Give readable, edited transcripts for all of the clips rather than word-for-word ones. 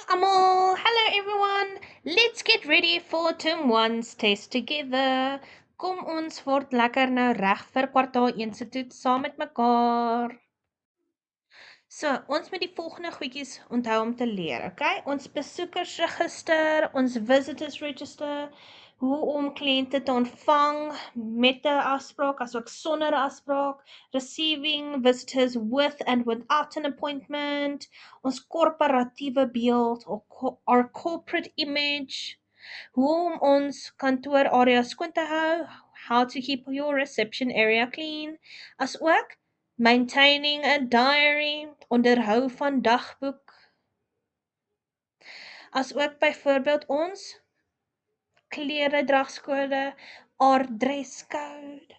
Amal. Hello everyone. Let's get ready for term 1's test together. Kom ons word lekker nou reg vir kwartaal 1 se toets saam met mekaar. So, ons moet die volgende goedjies onthou om te leer, okay? Ons besoekersregister, ons visitors register, hoe om kliënte te ontvang met 'n afspraak asook sonder 'n afspraak, receiving visitors with and without an appointment, ons korporatiewe beeld of our corporate image, hoe om ons kantoorarea skoon te hou, how to keep your reception area clean, asook maintaining a diary, onderhou van dagboek, asook byvoorbeeld ons kleredragskode, our dress code.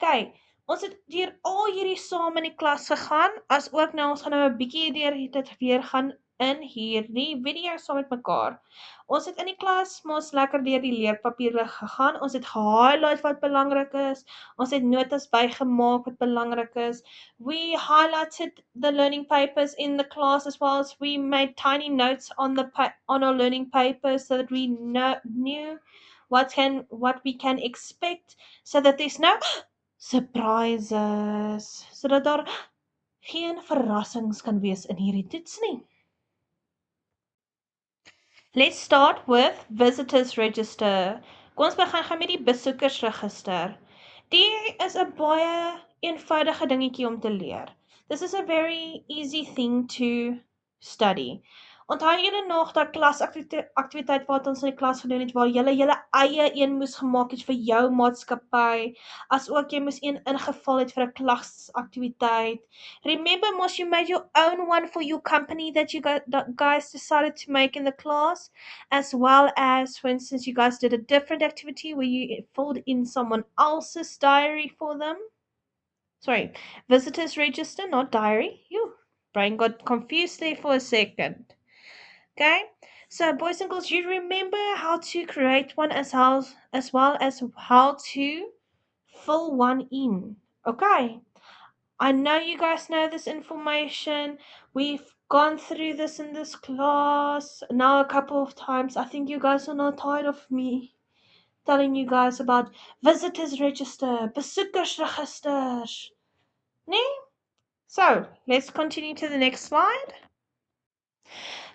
Okay, ons het deur al hierdie saam in die klas gegaan, asook nou ons gaan nou 'n bietjie deur dit weer gaan in hierdie video saam met mekaar. Ons het in die klas mos lekker deur die leerpapiere gegaan. Ons het gehighlight wat belangrik is. Ons het notas bygemaak wat belangrik is. We highlighted the learning papers in the class as well as we made tiny notes on our learning papers so that we knew what we can expect so that there's no surprises, sodat daar geen verrassings kan wees in hierdie toets nie. Let's start with visitors register. Kom ons begin gaan met die besoekersregister. Die is 'n baie eenvoudige dingetjie om te leer. This is a very easy thing to study. Onthou julle nog dat klasaktiwiteit wat ons in die klas gedoen het waar julle eie een moes gemaak het vir jou maatskappy, asook jy moes een ingevul het vir 'n klasaktiwiteit. Remember mos you made your own one for your company that you guys decided to make in the class, as well as, for instance, you guys did a different activity where you filled in someone else's diary for them. Sorry, visitors register, not diary. Your brain got confused there for a second. Okay, so boys and girls, you remember how to create one as well as how to fill one in. Okay, I know you guys know this information. We've gone through this in this class now a couple of times. I think you guys are not tired of me telling you guys about visitors register, besoekersregisters. Nee? So, let's continue to the next slide.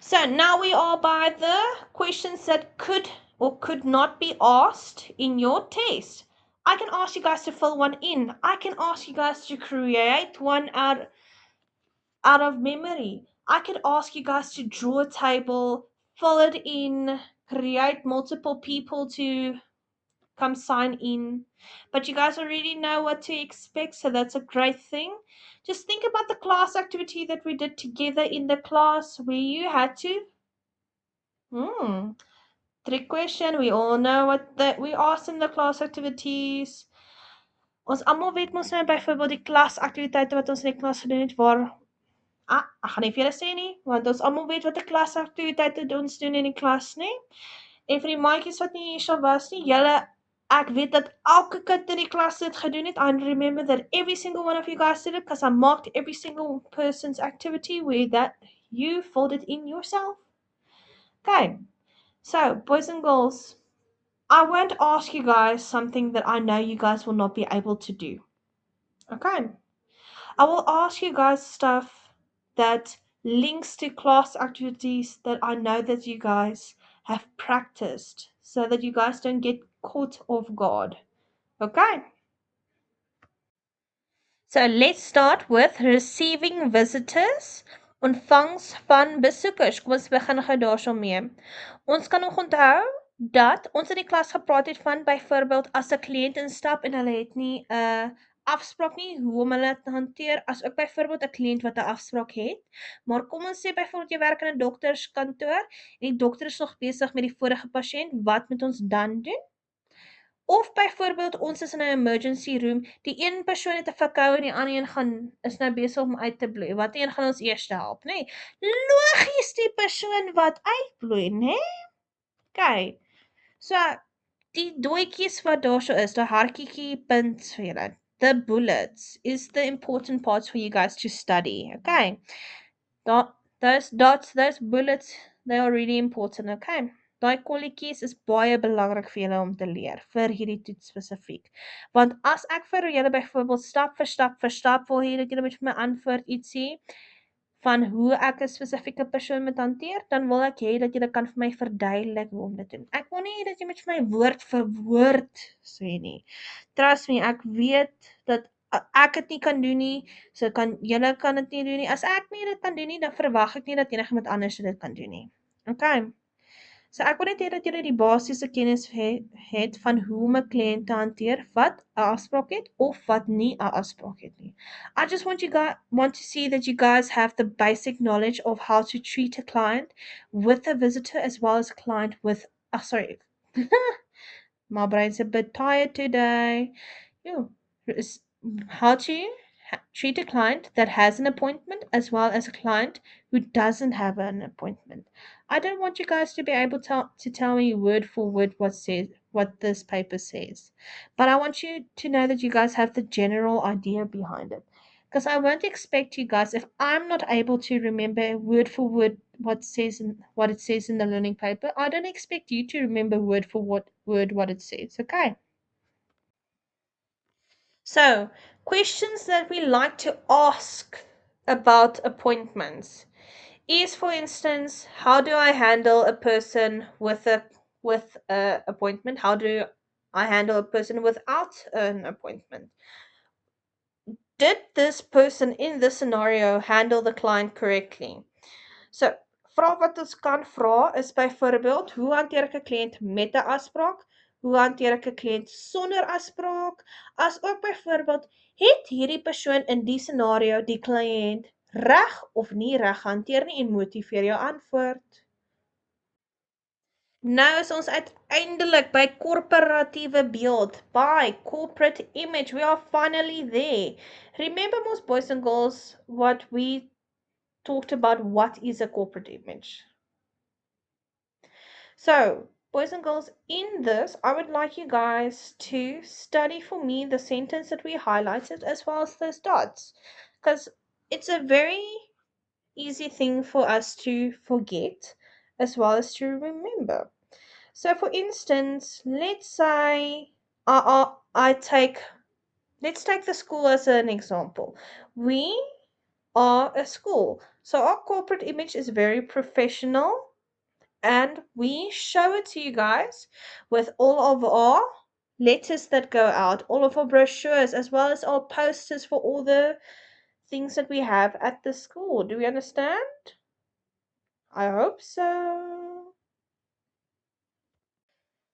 So now we are by the questions that could or could not be asked in your test. I can ask you guys to fill one in. I can ask you guys to create one out of memory. I could ask you guys to draw a table, fill it in, create multiple people to come sign in. But you guys already know what to expect, so that's a great thing. Just think about the class activity that we did together in the class where you had to trick question. We all know what that we asked in the class activities. Ons almal weet mos nou byvoorbeeld die klasaktiwiteite wat ons in die klas gedoen het waar ek gaan nie vir julle sê nie, want ons almal weet wat 'n klasaktiwiteite ons doen in die klas, nie? En vir die maatjies wat nie hierso was nie, ek weet dat elke kind in die klas dit gedoen het. I remember that every single one of you guys did it because I marked every single person's activity where that you filled it in yourself. Okay, so boys and girls, I won't ask you guys something that I know you guys will not be able to do. Okay, I will ask you guys stuff that links to class activities that I know that you guys have practiced so that you guys don't get caught off guard. Okay? So let's start with receiving visitors. Ontvangs van besoekers. Kom ons begin gou daarmee. Ons kan nog onthou dat ons in die klas gepraat het van byvoorbeeld as 'n kliënt instap en hulle het nie 'n afspraak nie, hoe om hulle te hanteer, as ook byvoorbeeld 'n kliënt wat 'n afspraak het. Maar kom ons sê byvoorbeeld jy werk in 'n dokterskantoor en die dokter is nog besig met die vorige pasiënt, wat moet ons dan doen? Of byvoorbeeld ons is in 'n emergency room, die een persoon het 'n verkoue en die ander een is nou besig om uit te bloei. Wat een gaan ons eers help, nê? Logies die persoon wat uitbloei, nê? Okay. So die dooitjies wat daarso is, daai hartjie punt vir julle. The bullets is the important parts for you guys to study. Okay. Those dots, those bullets, They are really important, okay? Daai kolletjies is baie belangrik vir julle om te leer vir hierdie toets spesifiek. Want as ek vir julle byvoorbeeld stap vir stap wil hê dat julle moet vir my antwoord ietsie van hoe ek 'n spesifieke persoon moet hanteer, dan wil ek hê dat julle kan vir my verduidelik hoe om dit te doen. Ek wil nie dat jy met vir my woord vir woord sê nie. Trust me, ek weet dat ek dit nie kan doen nie, so kan julle kan dit nie doen nie. As ek nie dit kan doen nie, dan verwag ek nie dat enigiemand anders dit kan doen nie. Okay. So ek wil net hê dat julle die basiese kennis het van hoe om 'n kliënt te hanteer wat 'n afspraak het of wat nie 'n afspraak het nie. I just want to see that you guys have the basic knowledge of how to treat a client with a visitor as well as a client with sorry. My brain's a bit tired today. You how to treat a client that has an appointment as well as a client who doesn't have an appointment. I don't want you guys to be able to tell me word for word what this paper says, but I want you to know that you guys have the general idea behind it. Because I won't expect you guys, if I'm not able to remember word for word what it says in the learning paper, I don't expect you to remember word for word what it says. Okay. So, questions that we like to ask about appointments is, for instance, how do I handle a person with a appointment? How do I handle a person without an appointment? Did this person in this scenario handle the client correctly? So, vrae wat ons kan vra is byvoorbeeld, hoe hanteer ek 'n kliënt met 'n afspraak? Hoe hanteer ek 'n kliënt sonder afspraak? Asook byvoorbeeld, het hierdie persoon in die scenario die kliënt reg of nie reg hanteer nie en motiveer jou antwoord. Nou is ons uiteindelik by korporatiewe beeld, by corporate image. We are finally there. Remember, most boys and girls, what we talked about what is a corporate image. So, boys and girls, in this, I would like you guys to study for me the sentence that we highlighted as well as those dots, because it's a very easy thing for us to forget as well as to remember. So, for instance, let's say let's take the school as an example. We are a school, so our corporate image is very professional, and we show it to you guys with all of our letters that go out, all of our brochures, as well as our posters for all the things that we have at the school. Do we understand? I hope so.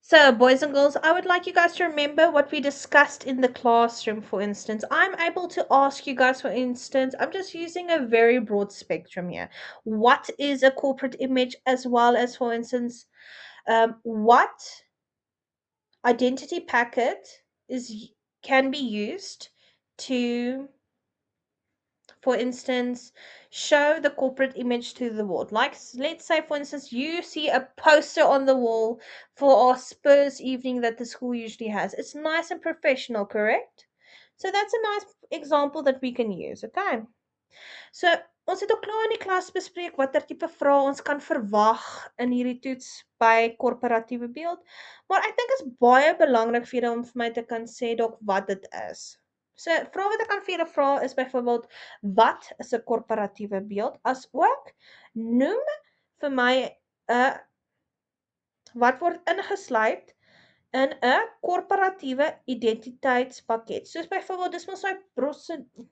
So, boys and girls, I would like you guys to remember what we discussed in the classroom, for instance. I'm able to ask you guys, for instance, I'm just using a very broad spectrum here. What is a corporate image, as well as, for instance, what identity packet can be used to, for instance, show the corporate image to the world. Like, let's say, for instance, you see a poster on the wall for our Spurs evening that the school usually has. It's nice and professional, correct? So that's a nice example that we can use, okay? So, ons het ook klaar in die klas bespreek watter tipe vrae ons kan verwag in hierdie toets by korporatiewe beeld. Maar ek dink is baie belangrik vir julle om vir my te kan sê dalk wat dit is. So, vrae wat ek kan vir julle vra is byvoorbeeld, wat is 'n korporatiewe beeld? Asook noem vir my 'n wat word ingesluit in 'n korporatiewe identiteitspakket. Soos byvoorbeeld, dis mos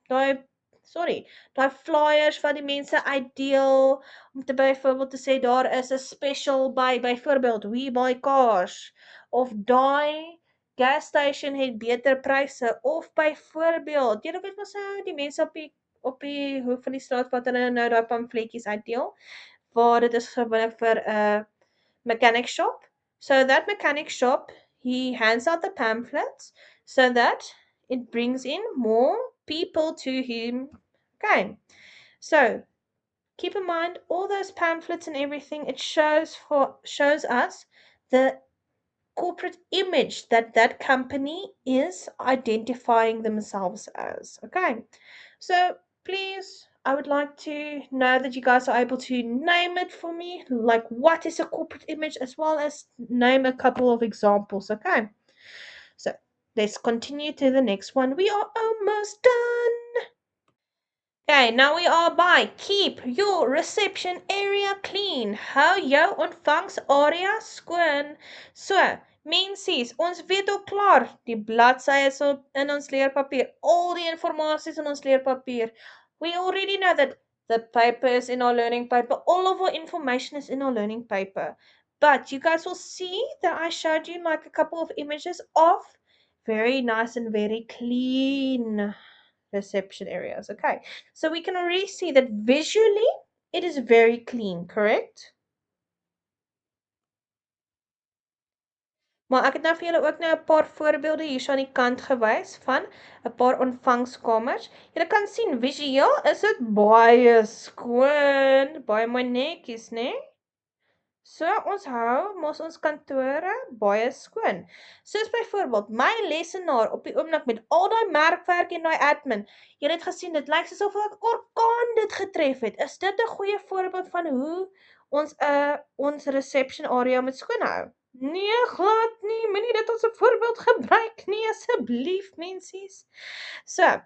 daai flyers wat die mense uitdeel om te byvoorbeeld te sê daar is 'n special by byvoorbeeld We Buy Cars, of daai gas station het beter pryse, of byvoorbeeld, julle weet mos nou die mense op die hoek van die straat wat hulle nou daai pamfletjies uitdeel, waar dit is gewoonlik vir 'n mechanic shop. So that mechanic shop, he hands out the pamphlets so that it brings in more people to him. Okay, so keep in mind all those pamphlets and everything, it shows us the corporate image that that company is identifying themselves as. Okay, so please, I would like to know that you guys are able to name it for me, like what is a corporate image, as well as name a couple of examples, okay? So let's continue to the next one. We are almost done. Okay, now we are by keep your reception area clean. Hou jou ontvangsarea skoon. So, mensies, ons weet al klaar, die bladsye is op in ons leerpapier. Al die informasie is in ons leerpapier. We already know that the paper is in our learning paper. All of our information is in our learning paper. But you guys will see that I showed you like a couple of images of very nice and very clean reception areas. Okay, so we can already see that visually it is very clean, correct? Maar ek het nou vir julle ook nou 'n paar voorbeelde hierso aan die kant gewys van 'n paar ontvangskamers. Julle kan sien visueel is dit baie skoon, baie mooi netjies, né? So ons hou mos ons kantore baie skoon. Soos byvoorbeeld my lesenaar op die oomblik met al daai merkwerk en daai admin. Jy het gesien dit lyk asof 'n orkaan dit getref het. Is dit 'n goeie voorbeeld van hoe ons reception area moet skoon hou? Nee, glad nie. Moenie dit as 'n voorbeeld gebruik nie asseblief, mensies. So,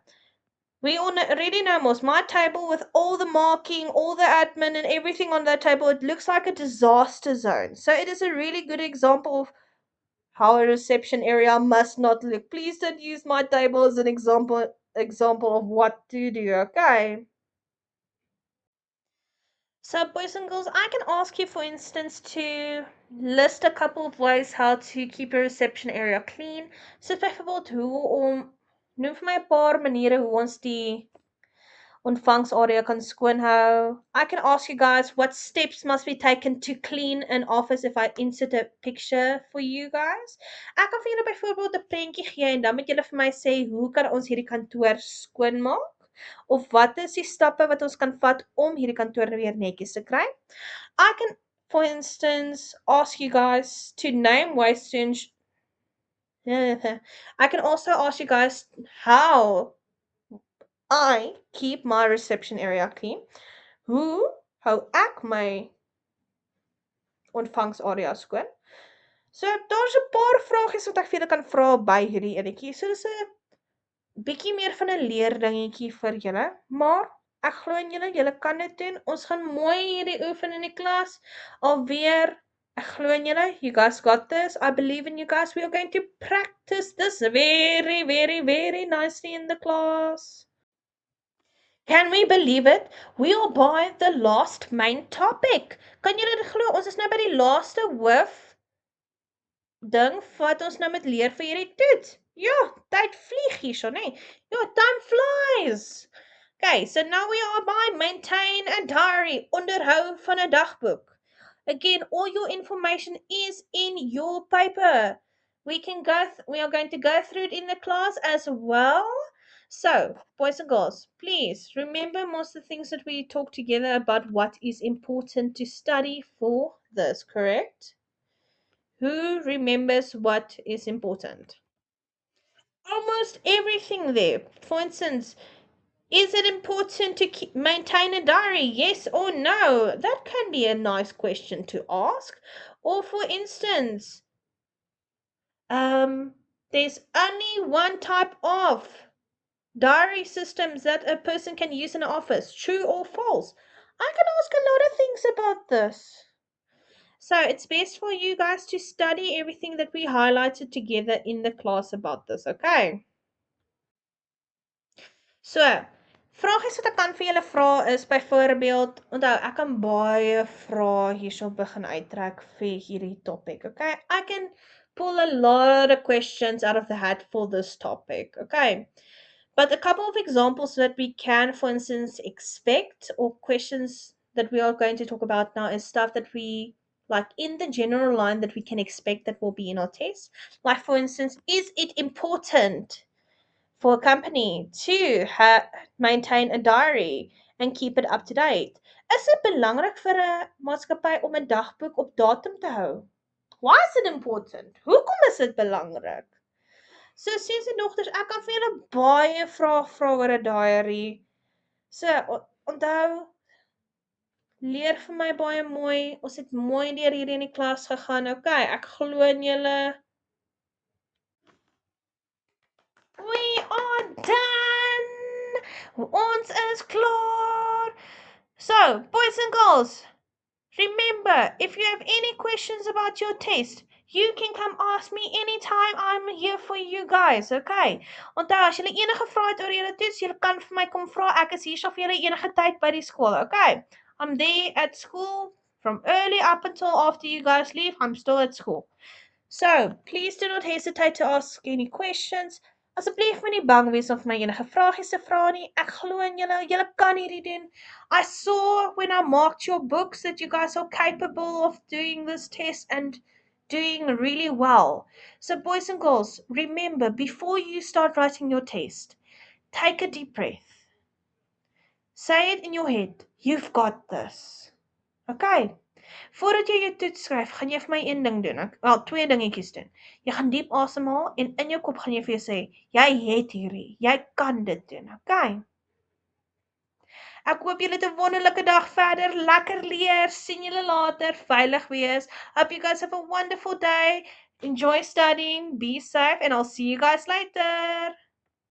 we already know most. My table with all the marking, all the admin and everything on that table, it looks like a disaster zone. So it is a really good example of how a reception area must not look. Please don't use my table as an example of what to do, okay? So boys and girls, I can ask you for instance to list a couple of ways how to keep your reception area clean. So byvoorbeeld hoe om noem vir my 'n paar maniere hoe ons die ontvangsarea kan skoon hou. I can ask you guys what steps must be taken to clean an office if I insert a picture for you guys. Ek kan vir julle byvoorbeeld 'n prentjie gee en dan moet julle vir my sê hoe kan ons hierdie kantoor skoon maak? Of wat is die stappe wat ons kan vat om hierdie kantoor weer netjies te kry? I can, for instance, ask you guys to name ways to I can also ask you guys how I keep my reception area clean. Hoe hou ek my ontvangsarea skoon? So daar's 'n paar vragies wat ek vir julle kan vra by hierdie enetjie. So dis 'n bietjie meer van 'n leerdingetjie vir julle, maar ek glo in julle, julle kan dit doen. Ons gaan mooi hierdie oefen in die klas. Alweer, ek glo in julle. You guys got this. I believe in you guys. We are going to practice this very, very, very nicely in the class. Can we believe it? We are by the last main topic. Kan julle dit glo? Ons is nou by die laaste hoof ding wat ons nou met leer vir hierdie toets. Ja, tyd vlieg hierso, nê? Ja, time flies. Okay, so now we are by maintain a diary, onderhou van 'n dagboek. Again, all your information is in your paper. We are going to go through it in the class as well. So, boys and girls, please remember most of the things that we talked together about what is important to study for this, correct? Who remembers what is important? Almost everything there. For instance, is it important to maintain a diary? Yes or no? That can be a nice question to ask. Or for instance, there's only one type of diary systems that a person can use in an office. True or false? I can ask a lot of things about this. So it's best for you guys to study everything that we highlighted together in the class about this, okay? So, vragies wat ek kan vir julle vra is byvoorbeeld, onthou ek kan baie vrae hierso begin uittrek vir hierdie topic, okay? I can pull a lot of questions out of the hat for this topic, okay? But a couple of examples that we can, for instance, expect or questions that we are going to talk about now is stuff that we like in the general line that we can expect that will be in our test. Like, for instance, is it important for a company to maintain a diary and keep it up to date? Is dit belangrik vir 'n maatskappy om 'n dagboek op datum te hou? Why is it important? Hoekom is dit belangrik? So seuns en dogters, ek kan vir julle baie vrae vra oor 'n diary. So Onthou, leer vir my baie mooi. Ons het mooi deur hierdie in die klas gegaan. Okay, ek glo in julle. We are done. Ons is klaar. So, boys and girls, remember, if you have any questions about your test, you can come ask me anytime. I'm here for you guys, okay? Onthou, as julle enige vrae het oor julle toets, julle kan vir my kom vra. Ek is hier so vir julle enige tyd by die skool, okay? I'm there at school from early up until after you guys leave. I'm still at school. So, please do not hesitate to ask any questions. Asseblief moenie bang wees of my enige vragies te vra nie. Ek glo in julle. Julle kan hierdie doen. I saw when I marked your books that you guys are capable of doing this test and doing really well. So, boys and girls, remember, before you start writing your test, take a deep breath. Say it in your head. You've got this. Okay? Voordat jy jou toets skryf, gaan jy vir my een ding doen. Wel, twee dingetjies doen. Jy gaan diep asemhaal en in jou kop gaan jy vir jou sê, jy het hierdie. Jy kan dit doen. Okay? Ek hoop julle het 'n wonderlike dag verder. Lekker leer. Sien julle later. Veilig wees. Hope you guys have a wonderful day. Enjoy studying. Be safe and I'll see you guys later.